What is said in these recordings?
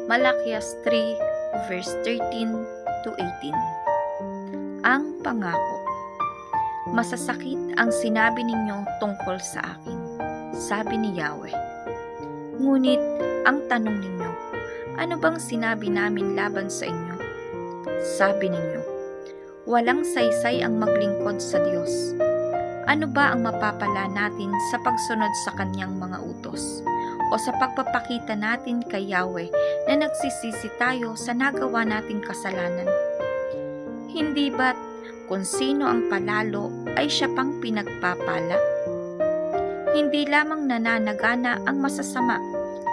Malakias 3 verse 13 to 18. Ang pangako. Masasakit ang sinabi ninyo tungkol sa akin, sabi ni Yahweh. Ngunit ang tanong ninyo, ano bang sinabi namin laban sa inyo? Sabi ninyo, walang saysay ang maglingkod sa Diyos. Ano ba ang mapapala natin sa pagsunod sa kanyang mga utos? O sa pagpapakita natin kay Yahweh na nagsisisi tayo sa nagawa nating kasalanan? Hindi ba't kung sino ang palalo ay siya pang pinagpapala? Hindi lamang nananagana ang masasama,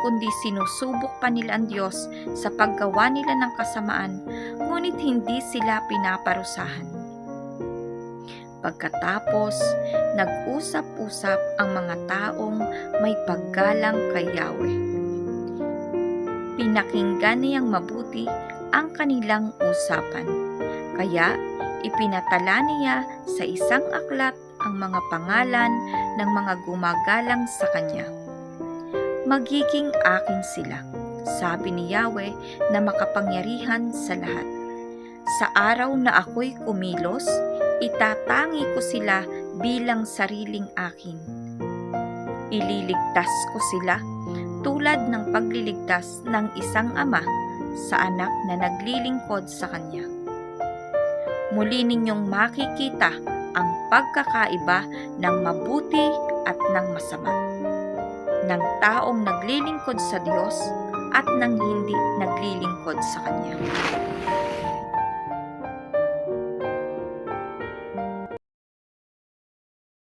kundi sinusubok pa nila ang Diyos sa paggawa nila ng kasamaan, ngunit hindi sila pinaparusahan. Pagkatapos, nag-usap-usap ang mga taong may paggalang kay Yahweh. Pinakinggan niyang mabuti ang kanilang usapan, kaya ipinatala niya sa isang aklat ang mga pangalan ng mga gumagalang sa kanya. Magiging akin sila, sabi ni Yahweh na makapangyarihan sa lahat. Sa araw na ako'y kumilos, itatangi ko sila bilang sariling akin. Ililigtas ko sila tulad ng pagliligtas ng isang ama sa anak na naglilingkod sa kanya. Muli ninyong makikita ang pagkakaiba ng mabuti at ng masama, ng taong naglilingkod sa Diyos at ng hindi naglilingkod sa Kanya.